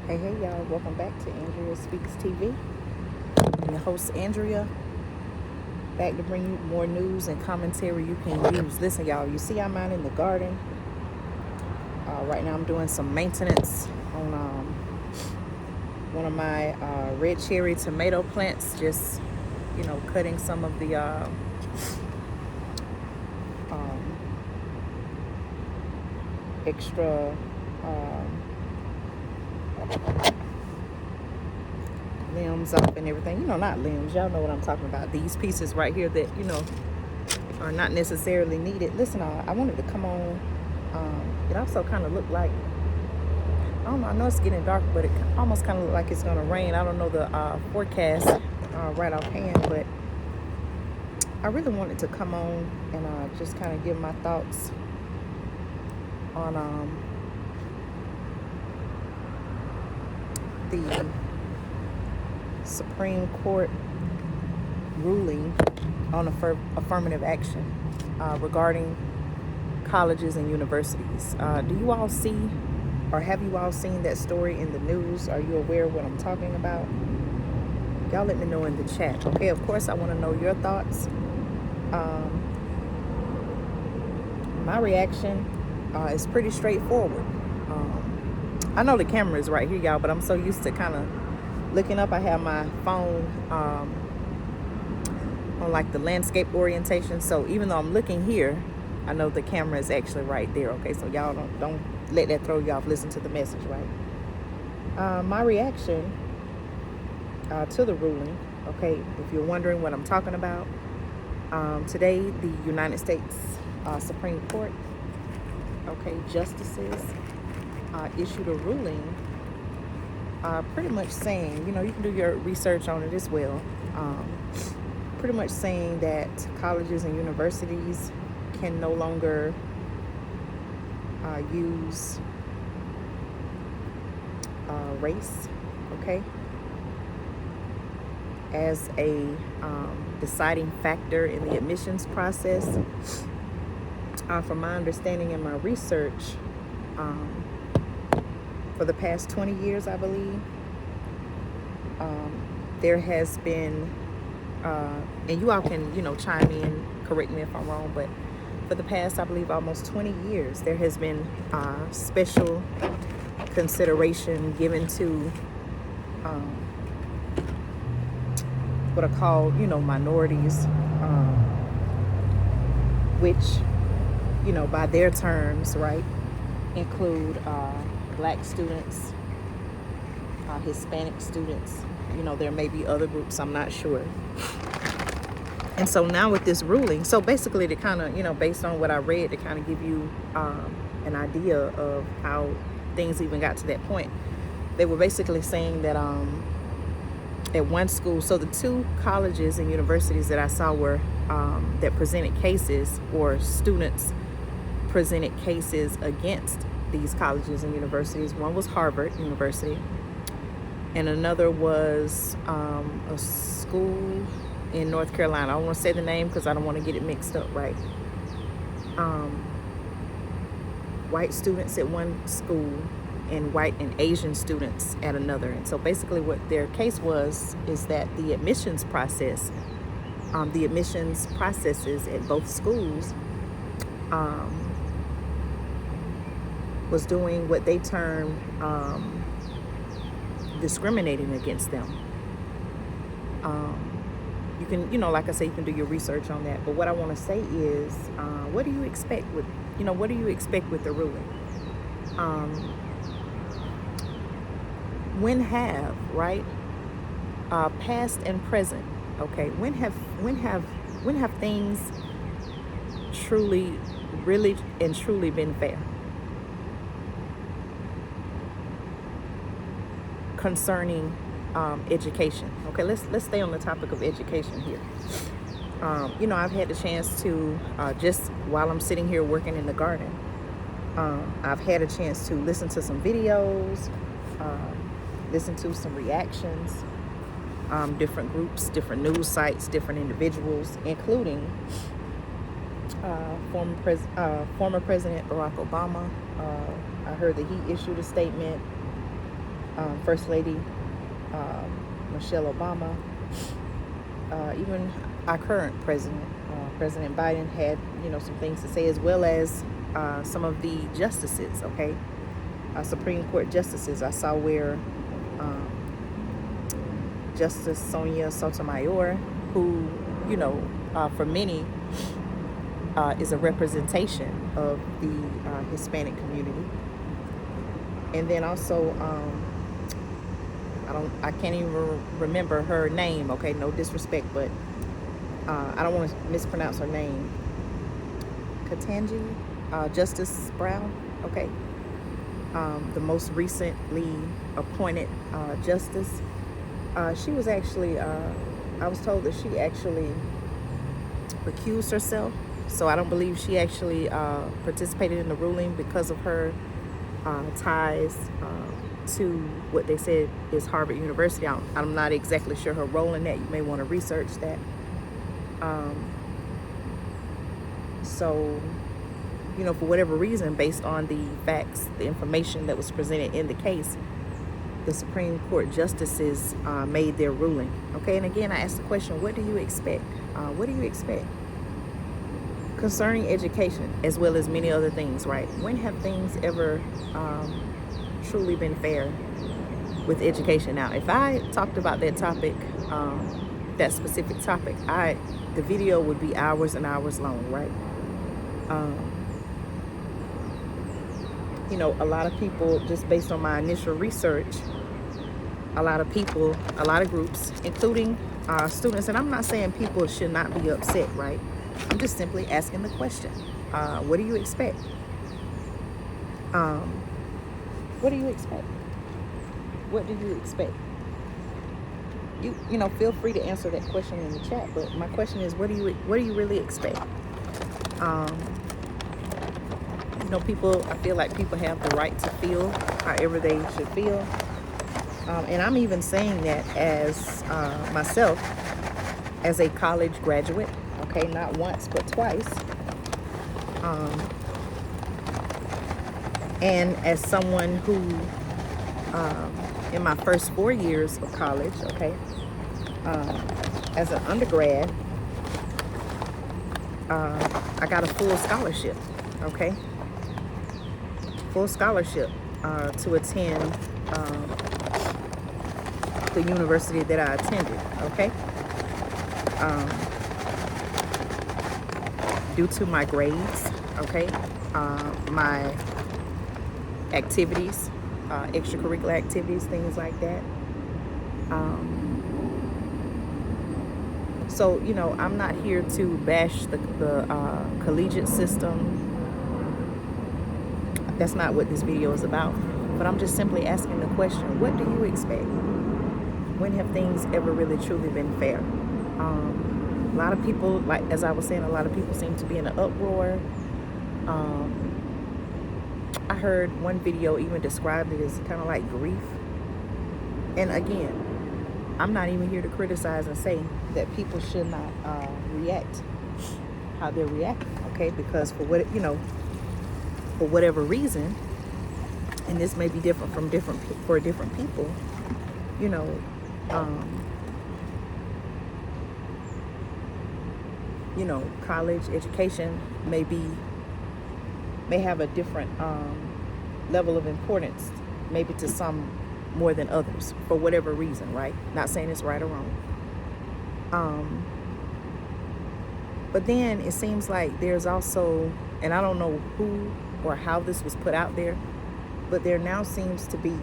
Hey, y'all, welcome back to Andrea Speaks TV. I'm your host, Andrea, back to bring you more news and commentary you can use. Listen, y'all, you see I'm out in the garden. Right now I'm doing some maintenance on one of my red cherry tomato plants, just, cutting some of the extra limbs up and everything. Not limbs, y'all know what I'm talking about. These pieces right here that, are not necessarily needed. Listen, I wanted to come on. It also kind of looked like, I don't know, I know it's getting dark, but it almost kind of looked like it's going to rain. I don't know the forecast right offhand, but I really wanted to come on and just kind of give my thoughts on the Supreme Court ruling on affirmative action regarding colleges and universities. Do you all see, or have you all seen that story in the news? Are you aware of what I'm talking about? Y'all let me know in the chat. Okay, of course I want to know your thoughts. My reaction is pretty straightforward. I know the camera is right here, y'all, but I'm so used to kind of looking up. I have my phone on like the landscape orientation, so even though I'm looking here, I know the camera is actually right there. Okay, so y'all don't let that throw you off. Listen to the message, right? My reaction to the ruling, okay, if you're wondering what I'm talking about, today the United States Supreme Court, okay, justices issued a ruling pretty much saying, you can do your research on it as well, pretty much saying that colleges and universities can no longer use race, okay, as a deciding factor in the admissions process. From my understanding and my research, for the past 20 years, I believe, there has been, and you all can, chime in, correct me if I'm wrong, but for the past, I believe, almost 20 years, there has been special consideration given to what are called, minorities, which, by their terms, right, include black students, Hispanic students. There may be other groups, I'm not sure. And so now with this ruling, so basically to kind of, based on what I read, to kind of give you an idea of how things even got to that point, they were basically saying that at one school, so the two colleges and universities that I saw were that presented cases, or students presented cases against these colleges and universities. One was Harvard University, and another was a school in North Carolina. I don't want to say the name because I don't want to get it mixed up, right? White students at one school and white and Asian students at another. And so basically what their case is that the admissions processes at both schools was doing what they termed discriminating against them. You can, like I say, you can do your research on that. But what I want to say is, what do you expect with the ruling? When have, right, past and present, okay, when have things truly, really and truly been fair concerning education? Okay, let's stay on the topic of education here. I've had the chance to just while I'm sitting here working in the garden, I've had a chance to listen to some videos, listen to some reactions, different groups, different news sites, different individuals, including former President Barack Obama. I heard that he issued a statement. First Lady Michelle Obama, even our current president, President Biden, had some things to say, as well as some of the justices. Okay, Supreme Court justices. I saw where Justice Sonia Sotomayor, who for many is a representation of the Hispanic community, and then also I can't even remember her name. Okay, no disrespect, but I don't want to mispronounce her name. Katanji, Justice Brown. Okay, the most recently appointed justice. She was actually, I was told that she actually recused herself. So I don't believe she actually participated in the ruling because of her ties to what they said is Harvard University. I'm not exactly sure her role in that. You may want to research that. So, for whatever reason, based on the facts, the information that was presented in the case, the Supreme Court justices made their ruling. Okay, and again, I asked the question, what do you expect? What do you expect concerning education, as well as many other things, right? When have things ever truly been fair with education? Now, if I talked about that topic, that specific topic, the video would be hours and hours long, right? A lot of people, just based on my initial research, a lot of people, a lot of groups, including students, and I'm not saying people should not be upset, right? I'm just simply asking the question, what do you expect? What do you expect? What do you expect? You feel free to answer that question in the chat, but my question is, what do you really expect? People, I feel like people have the right to feel however they should feel. And I'm even saying that as myself, as a college graduate, okay, not once, but twice. And as someone who, in my first 4 years of college, okay, as an undergrad, I got a full scholarship, okay? Full scholarship to attend the university that I attended, okay? Due to my grades, okay, my activities, extracurricular activities, things like that. So, I'm not here to bash the collegiate system. That's not what this video is about. But I'm just simply asking the question, what do you expect? When have things ever really truly been fair? A lot of people, like as I was saying, a lot of people seem to be in an uproar. I heard one video even described it as kind of like grief. And again, I'm not even here to criticize and say that people should not react how they're reacting, okay? Because for whatever reason, and this may be different for different people, college education may have a different level of importance, maybe to some more than others, for whatever reason, right? Not saying it's right or wrong. But then it seems like there's also, and I don't know who or how this was put out there, but there now seems to be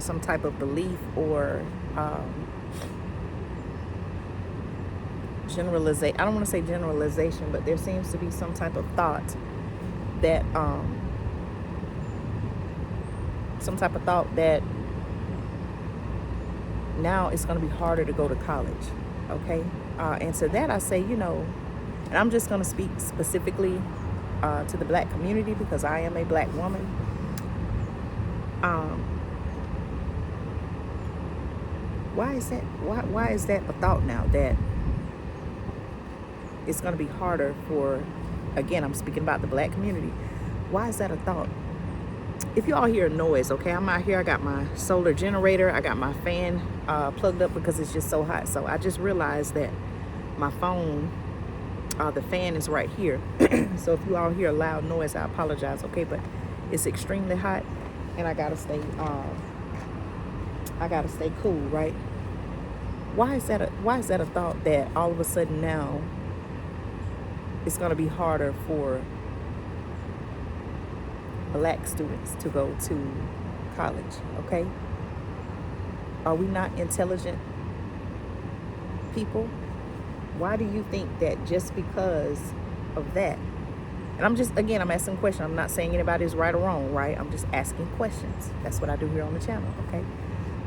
some type of belief or generalization. I don't want to say generalization, but there seems to be some type of thought that now it's going to be harder to go to college, okay? And to that I say, and I'm just going to speak specifically to the Black community because I am a Black woman. Why is that a thought now, that it's going to be harder for, again, I'm speaking about the black community. Why is that a thought? If you all hear a noise, okay, I'm out here, I got my solar generator, I got my fan plugged up because it's just so hot. So I just realized that my phone, the fan is right here. So if you all hear a loud noise, I apologize, okay? But it's extremely hot, and I gotta stay cool, right? Why is that a thought that all of a sudden now it's gonna be harder for black students to go to college, okay? Are we not intelligent people? Why do you think that just because of that? And I'm asking questions. I'm not saying anybody's right or wrong, right? I'm just asking questions. That's what I do here on the channel, okay?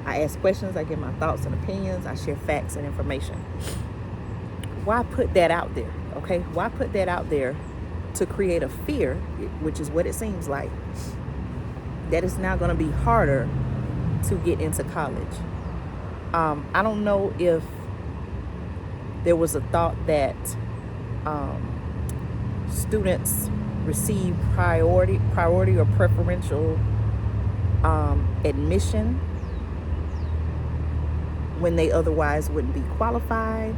I ask questions, I give my thoughts and opinions, I share facts and information. Why put that out there, okay? Why put that out there to create a fear, which is what it seems like, that it's now going to be harder to get into college? I don't know if there was a thought that students receive priority or preferential admission when they otherwise wouldn't be qualified,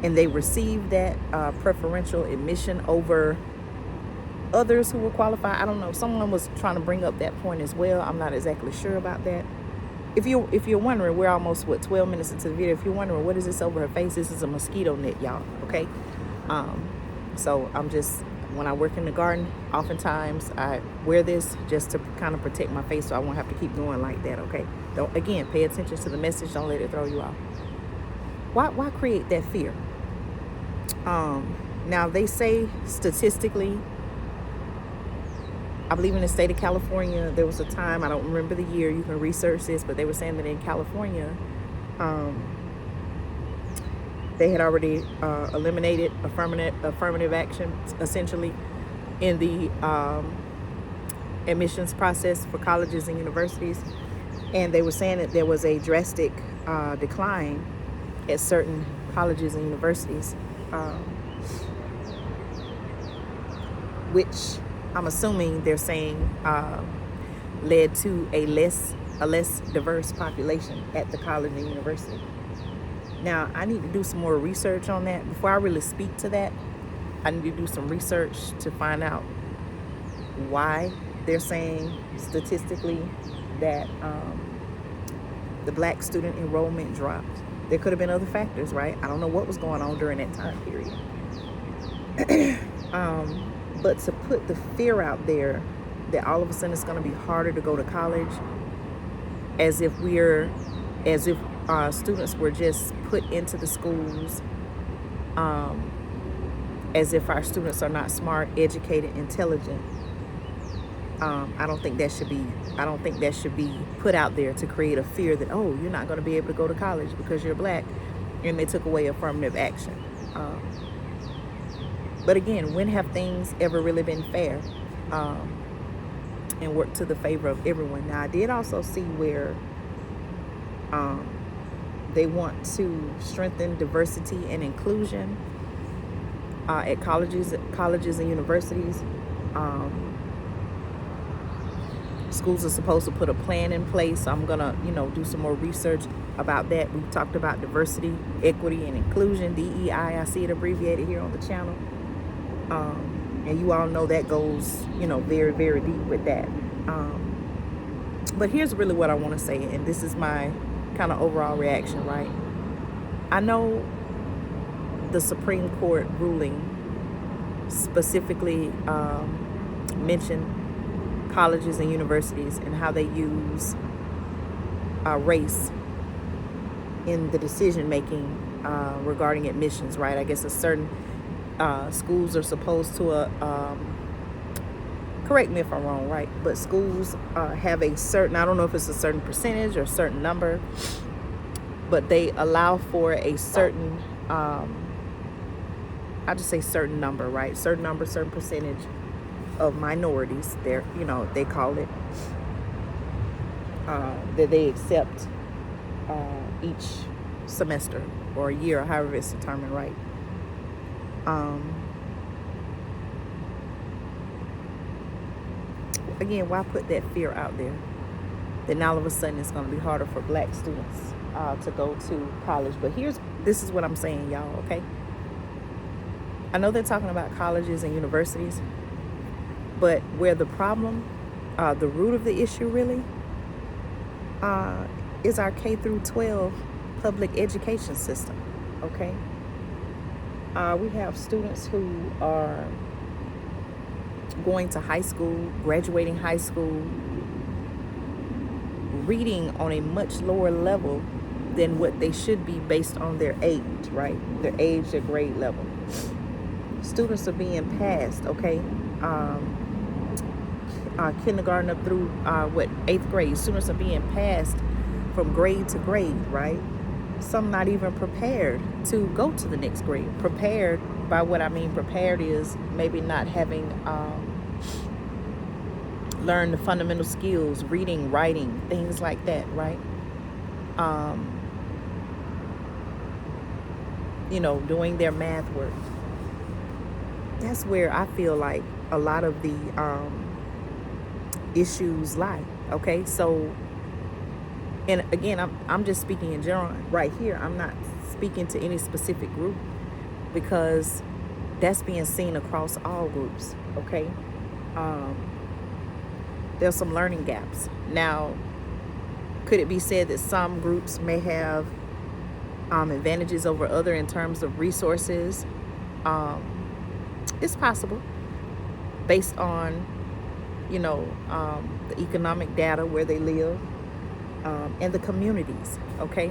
and they receive that preferential admission over others who were qualified. I don't know. Someone was trying to bring up that point as well. I'm not exactly sure about that. If you're wondering, we're almost 12 minutes into the video. If you're wondering what is this over her face, this is a mosquito net, y'all. Okay. So when I work in the garden, oftentimes I wear this just to kind of protect my face, so I won't have to keep going like that. Okay. Don't, again, pay attention to the message. Don't let it throw you off. Why create that fear? Now they say statistically, I believe in the state of California, there was a time, I don't remember the year, you can research this, but they were saying that in California, they had already eliminated affirmative action, essentially, in the admissions process for colleges and universities. And they were saying that there was a drastic decline at certain colleges and universities, which I'm assuming they're saying led to a less diverse population at the college and university. Now, I need to do some more research on that. Before I really speak to that, I need to do some research to find out why they're saying statistically that the black student enrollment dropped. There could have been other factors, right? I don't know what was going on during that time period. But to put the fear out there that all of a sudden it's going to be harder to go to college, as if students were just put into the schools, as if our students are not smart, educated, intelligent. I don't think that should be put out there to create a fear that, oh, you're not going to be able to go to college because you're black, and they took away affirmative action. But again, when have things ever really been fair and worked to the favor of everyone? Now, I did also see where they want to strengthen diversity and inclusion at colleges and universities. Schools are supposed to put a plan in place. So I'm gonna, do some more research about that. We've talked about diversity, equity, and inclusion, DEI. I see it abbreviated here on the channel. And you all know that goes, very, very deep with that. But here's really what I want to say, and this is my kind of overall reaction, right? I know the Supreme Court ruling specifically mentioned colleges and universities and how they use race in the decision making regarding admissions, right? I guess a certain schools are supposed to correct me if I'm wrong, right? But schools have a certain, I don't know if it's a certain percentage or a certain number, but they allow for a certain, I just say certain number, right? Certain number, certain percentage of minorities, there, they call it, that they accept each semester or a year, or however it's determined, right? Again, why put that fear out there? Then all of a sudden it's going to be harder for black students to go to college. But this is what I'm saying, y'all, okay? I know they're talking about colleges and universities, but where the problem, the root of the issue really, is our K through 12 public education system, okay? We have students who are going to high school, graduating high school, reading on a much lower level than what they should be based on their age, right? Their age, their grade level. Students are being passed, okay? Kindergarten up through, 8th grade. Students are being passed from grade to grade, right? Some not even prepared to go to the next grade. Prepared, by what I mean prepared, is maybe not having learned the fundamental skills, reading, writing, things like that, right? Doing their math work. That's where I feel like a lot of the issues lie, okay? So, and again, I'm just speaking in general right here. I'm not speaking to any specific group, because that's being seen across all groups, okay? There's some learning gaps. Now, could it be said that some groups may have advantages over other in terms of resources? It's possible, based on, the economic data where they live, and the communities, okay?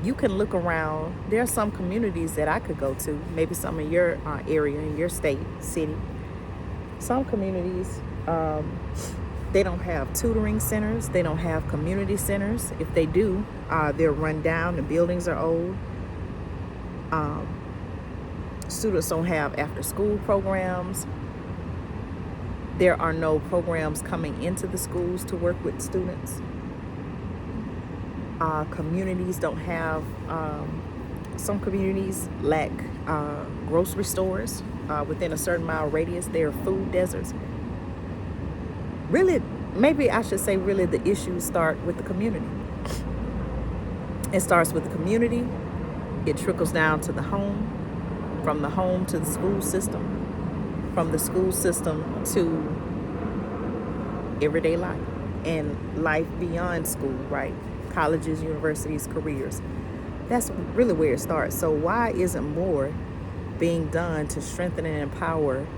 You can look around. There are some communities that I could go to, maybe some in your area, in your state, city. Some communities, they don't have tutoring centers. They don't have community centers. If they do, they're run down. The buildings are old. Students don't have after-school programs. There are no programs coming into the schools to work with students. Communities don't have, some communities lack grocery stores within a certain mile radius. There are food deserts. Really, maybe I should say really the issues start with the community. It starts with the community. It trickles down to the home, from the home to the school system, from the school system to everyday life and life beyond school, right? Colleges, universities, careers. That's really where it starts. So why isn't more being done to strengthen and empower